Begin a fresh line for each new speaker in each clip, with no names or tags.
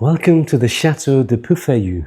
Welcome to the Chateau de Pufayou.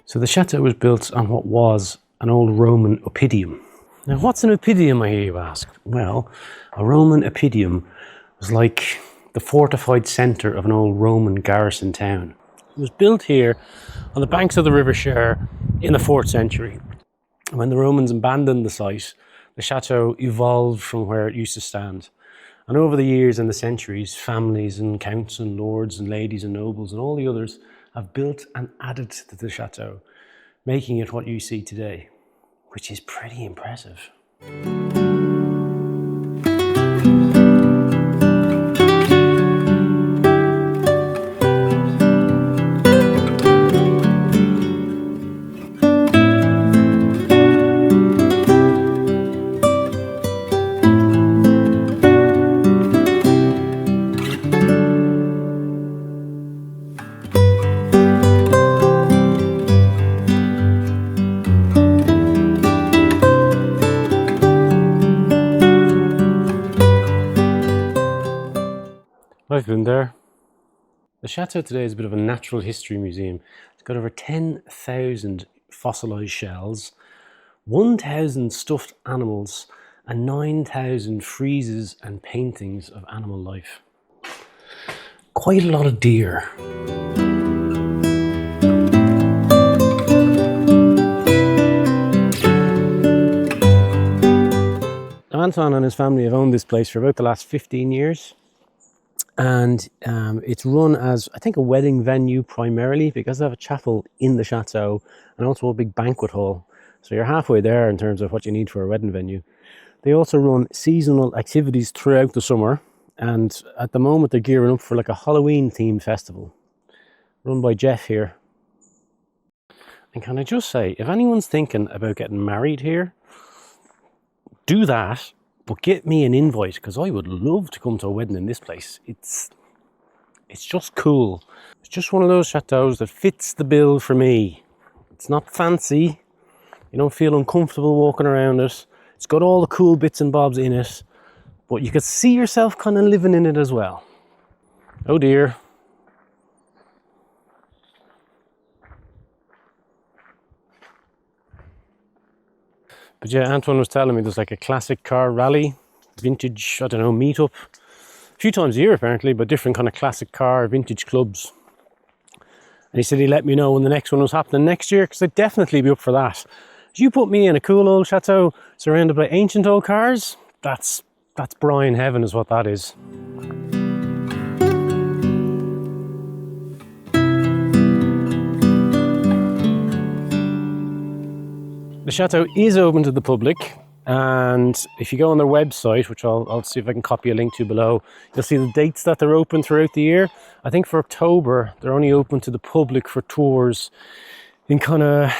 So the chateau was built on what was an old Roman oppidum. Now what's an oppidum, I hear you ask? Well, a Roman oppidum was like the fortified centre of an old Roman garrison town. It was built here on the banks of the River Cher in the 4th century. When the Romans abandoned the site, the chateau evolved from where it used to stand. And over the years and the centuries, families and counts and lords and ladies and nobles and all the others have built and added to the chateau, making it what you see today, which is pretty impressive. I've been there. The chateau today is a bit of a natural history museum. It's got over 10,000 fossilised shells, 1,000 stuffed animals, and 9,000 friezes and paintings of animal life. Quite a lot of deer. Now, Antoine and his family have owned this place for about the last 15 years. And it's run as, I think, a wedding venue primarily, because they have a chapel in the chateau and also a big banquet hall. So you're halfway there in terms of what you need for a wedding venue. They also run seasonal activities throughout the summer. And at the moment they're gearing up for like a Halloween themed festival run by Jeff here. And can I just say, if anyone's thinking about getting married here, do that. But get me an invite, because I would love to come to a wedding in this place. It's just cool. It's just one of those chateaus that fits the bill for me. It's not fancy. You don't feel uncomfortable walking around it. It's got all the cool bits and bobs in it. But you could see yourself kind of living in it as well. Oh dear. But yeah, Antoine was telling me there's like a classic car rally, vintage, I don't know, meetup. A few times a year apparently, but different kind of classic car, vintage clubs. And he said he'd let me know when the next one was happening next year, because I'd definitely be up for that. If you put me in a cool old chateau surrounded by ancient old cars, that's Brian heaven is what that is. The chateau is open to the public, and if you go on their website, which I'll see if I can copy a link to below, you'll see the dates that they're open throughout the year. I think for October, they're only open to the public for tours in kind of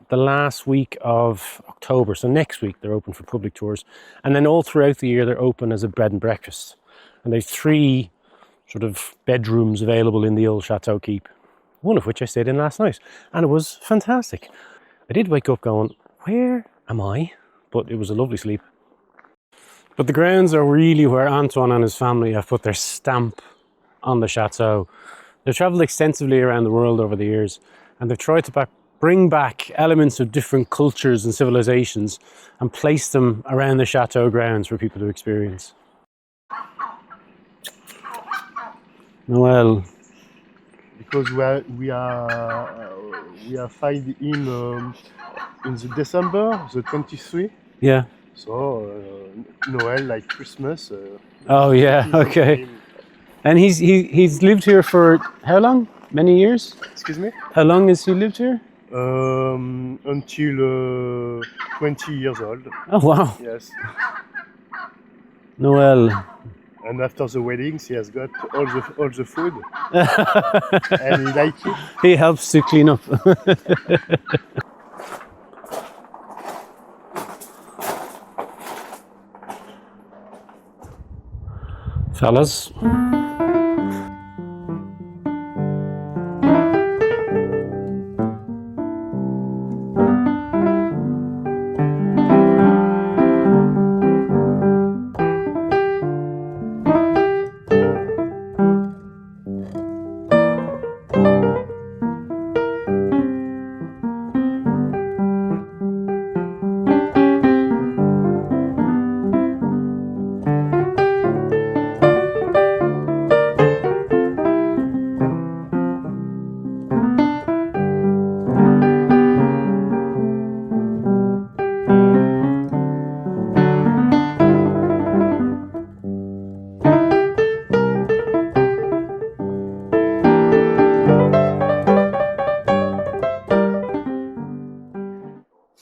the last week of October. So next week, they're open for public tours. And then all throughout the year, they're open as a bed and breakfast. And there's 3 sort of bedrooms available in the old Chateau Keep, one of which I stayed in last night. And it was fantastic. I did wake up going, where am I? But it was a lovely sleep. But the grounds are really where Antoine and his family have put their stamp on the chateau. They've travelled extensively around the world over the years, and they've tried to bring back elements of different cultures and civilizations and place them around the chateau grounds for people to experience. Noel.
Because we are find in the December the 23.
Yeah.
So Noel, like Christmas.
Oh yeah. Okay. And he's lived here for how long? Many years?
Excuse me.
How long has he lived here?
until 20 years old.
Oh wow,
Yes.
Noel.
And after the weddings, he has got all the food, and he likes it.
He helps to clean up. Fellas.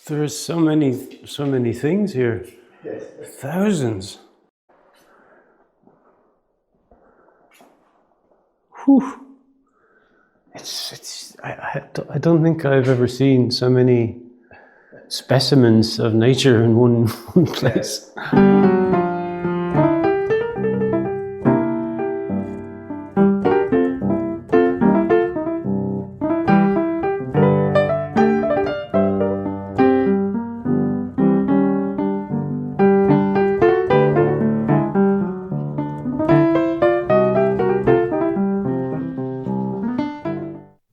There's so many things here.
Yes.
Thousands. Whew. I don't think I've ever seen so many specimens of nature in one place.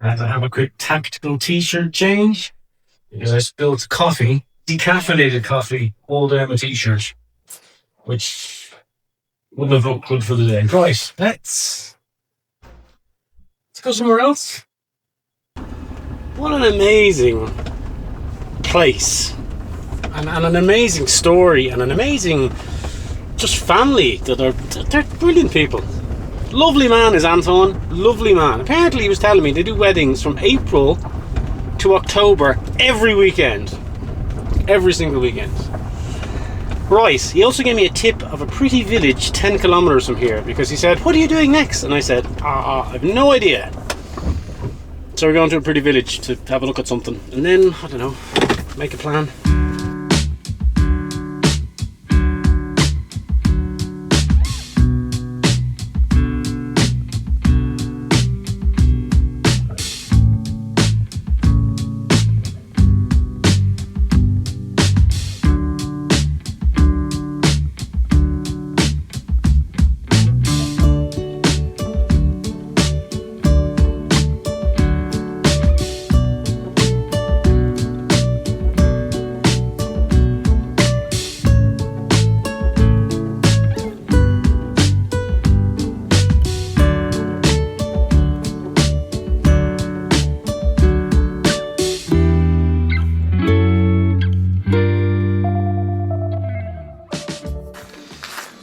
I had to have a quick tactical t-shirt change because I spilled coffee, decaffeinated coffee, all down my t-shirt, which wouldn't have looked good for the day. Right, let's go somewhere else.
What an amazing place, and an amazing story, and an amazing just family they're brilliant people. Lovely man is Anton, lovely man. Apparently he was telling me they do weddings from April to October every weekend. Every single weekend. Right, he also gave me a tip of a pretty village 10 kilometers from here because he said, what are you doing next? And I said, I have no idea. So we're going to a pretty village to have a look at something and then, I don't know, make a plan.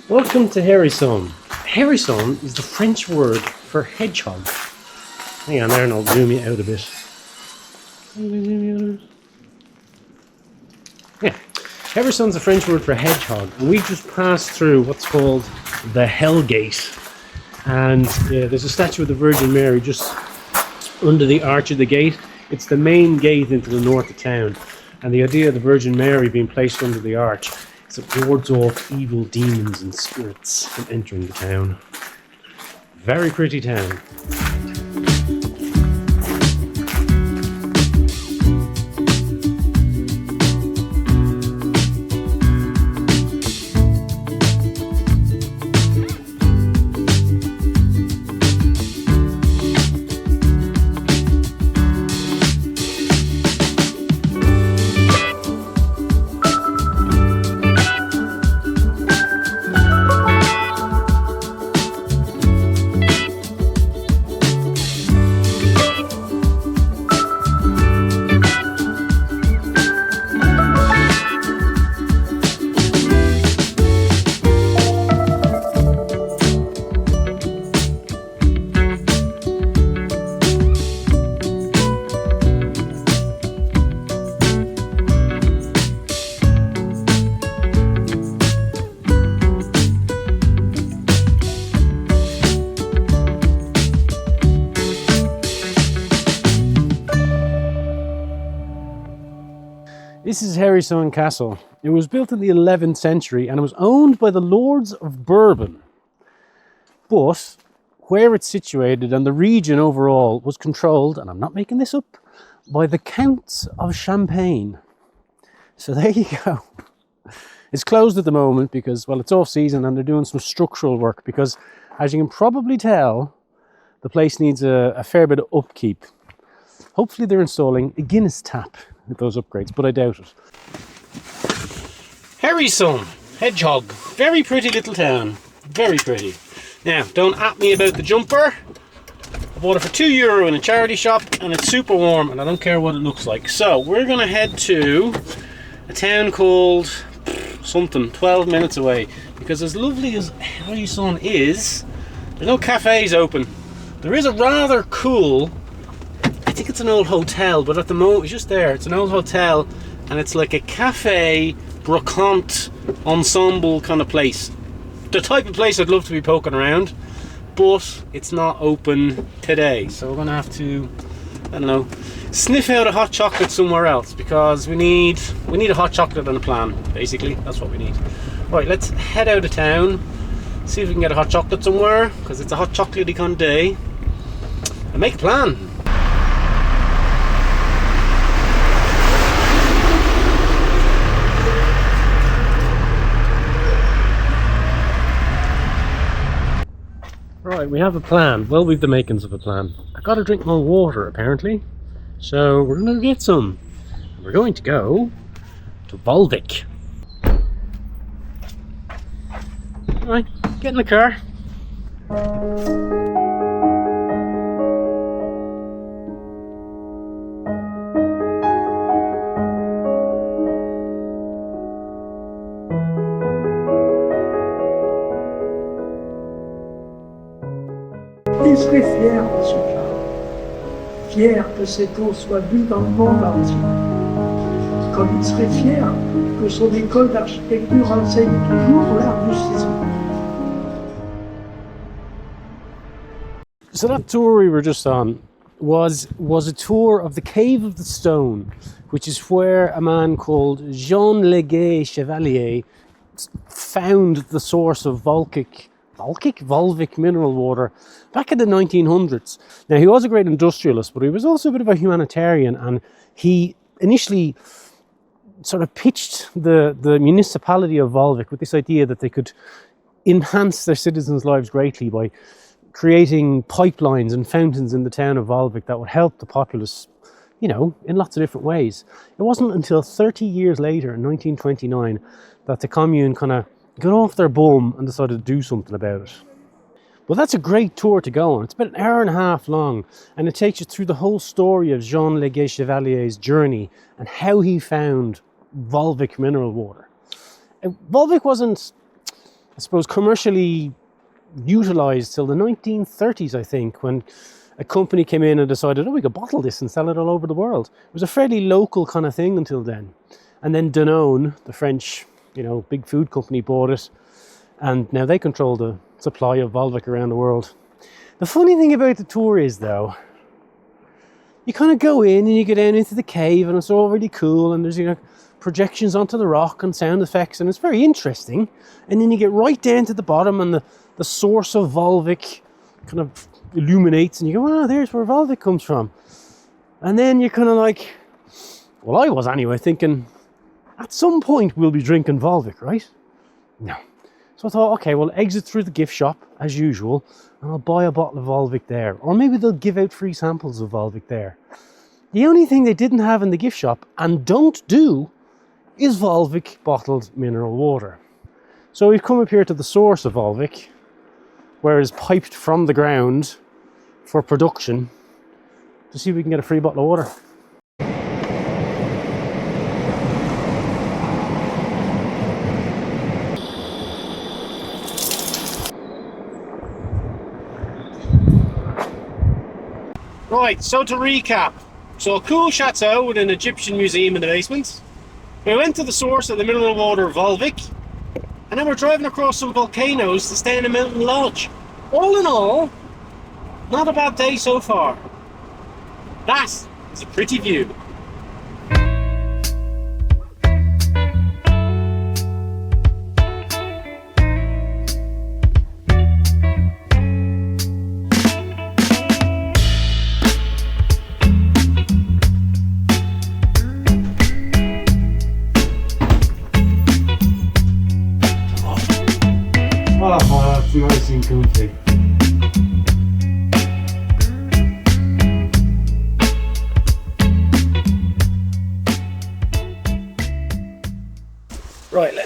Welcome to Hérisson. Hérisson is the French word for hedgehog. Hang on there and I'll zoom you out a bit. Yeah, Hérisson's a French word for hedgehog, and we just passed through what's called the Hell Gate. And there's a statue of the Virgin Mary just under the arch of the gate. It's the main gate into the north of town. And the idea of the Virgin Mary being placed under the arch is it wards off evil demons and spirits from entering the town. Very pretty town. This is Harrison Castle. It was built in the 11th century and it was owned by the Lords of Bourbon. But where it's situated and the region overall was controlled, and I'm not making this up, by the Counts of Champagne. So there you go. It's closed at the moment because, well, it's off season and they're doing some structural work because, as you can probably tell, the place needs a fair bit of upkeep. Hopefully they're installing a Guinness tap with those upgrades, but I doubt it. Harryson, Hedgehog. Very pretty little town. Very pretty. Now, don't at me about the jumper. I bought it for €2 in a charity shop and it's super warm and I don't care what it looks like. So, we're going to head to a town called something 12 minutes away, because as lovely as Harryson is, there's no cafes open. There is a rather cool, I think it's an old hotel, but at the moment it's just there. It's an old hotel and it's like a cafe brocante ensemble kind of place. The type of place I'd love to be poking around, but it's not open today, so we're gonna have to, I don't know, sniff out a hot chocolate somewhere else, because we need a hot chocolate and a plan. Basically, that's what we need. Right, let's head out of town, see if we can get a hot chocolate somewhere, because it's a hot chocolatey kind of day, and make a plan. Right, we have a plan. Well, we've the makings of a plan. I gotta drink more water, apparently. So we're gonna get some. We're going to go to Volvic. Alright, get in the car.
Il serait fier de ce plat, fier que cette eau soit bue dans le monde entier, comme il serait fier que son école d'architecture enseigne toujours l'art du ciseau.
So that tour we were just on was a tour of the Cave of the Stone, which is where a man called Jean Leguet Chevalier found the source of Volvic mineral water back in the 1900s. Now, he was a great industrialist, but he was also a bit of a humanitarian, and he initially sort of pitched the municipality of Volvic with this idea that they could enhance their citizens' lives greatly by creating pipelines and fountains in the town of Volvic that would help the populace, you know, in lots of different ways. It wasn't until 30 years later, in 1929, that the commune kind of got off their bum and decided to do something about it. Well, that's a great tour to go on. It's about an hour and a half long, and it takes you through the whole story of Jean Leguet Chevalier's journey and how he found Volvic mineral water. Volvic wasn't, I suppose, commercially utilised till the 1930s, I think, when a company came in and decided, oh, we could bottle this and sell it all over the world. It was a fairly local kind of thing until then. And then Danone, the French, you know, big food company, bought it, and now they control the supply of Volvic around the world. The funny thing about the tour is, though, you kind of go in and you get down into the cave and it's all really cool, and there's, you know, projections onto the rock and sound effects, and it's very interesting. And then you get right down to the bottom and the source of Volvic kind of illuminates, and you go, oh, there's where Volvic comes from. And then you're kind of like, well, I was anyway, thinking, at some point we'll be drinking Volvic, right? No. So I thought, okay, well, exit through the gift shop as usual, and I'll buy a bottle of Volvic there. Or maybe they'll give out free samples of Volvic there. The only thing they didn't have in the gift shop, and don't do, is Volvic bottled mineral water. So we've come up here to the source of Volvic, where it is piped from the ground for production, to see if we can get a free bottle of water. Right, so to recap. So a cool chateau with an Egyptian museum in the basement. We went to the source of the mineral water Volvic, and then we're driving across some volcanoes to stay in a mountain lodge. All in all, not a bad day so far. That is a pretty view.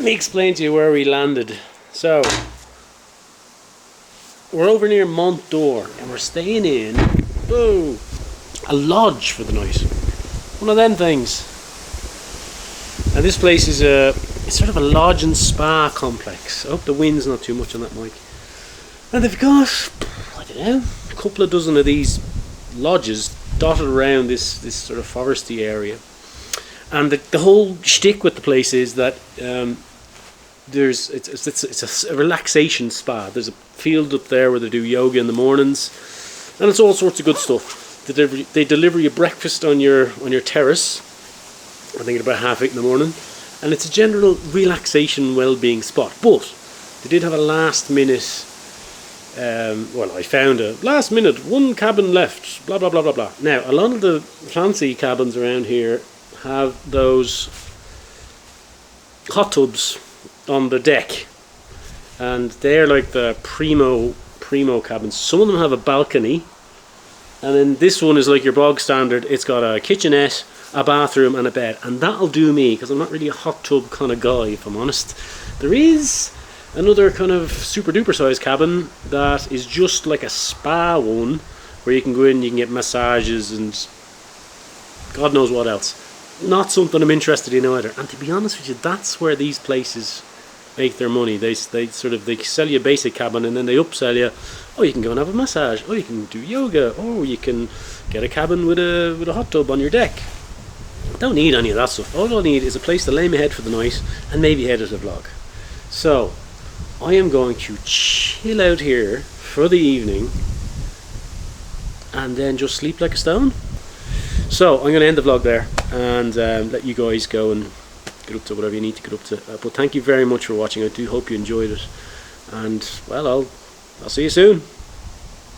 me explain to you where we landed. So, we're over near Mont d'Or and we're staying in a lodge for the night. One of them things. And this place is it's sort of a lodge and spa complex. I hope the wind's not too much on that mic. And they've got, I don't know, a couple of dozen of these lodges dotted around this sort of foresty area. And the whole shtick with the place is that it's a relaxation spa. There's a field up there where they do yoga in the mornings, and it's all sorts of good stuff. They deliver you breakfast on your terrace. I think at about 8:30 in the morning, and it's a general relaxation, well-being spot. But they did have a last-minute. I found a last-minute one cabin left. Blah blah blah blah blah. Now a lot of the fancy cabins around here have those hot tubs on the deck, and they're like the primo cabins. Some of them have a balcony, and then this one is like your bog standard. It's got a kitchenette, a bathroom and a bed, and that'll do me because I'm not really a hot tub kind of guy, if I'm honest. There is another kind of super duper sized cabin that is just like a spa one, where you can go in and you can get massages and God knows what else. Not something I'm interested in either. And to be honest with you, that's where these places make their money. They sell you a basic cabin and then they upsell you. Oh, you can go and have a massage. Oh, you can do yoga. Oh, you can get a cabin with a hot tub on your deck. Don't need any of that stuff. All I need is a place to lay my head for the night and maybe edit a vlog. So I am going to chill out here for the evening and then just sleep like a stone. So I'm going to end the vlog there and let you guys go and get up to whatever you need to get up to. But thank you very much for watching. I do hope you enjoyed it, and well, I'll see you soon.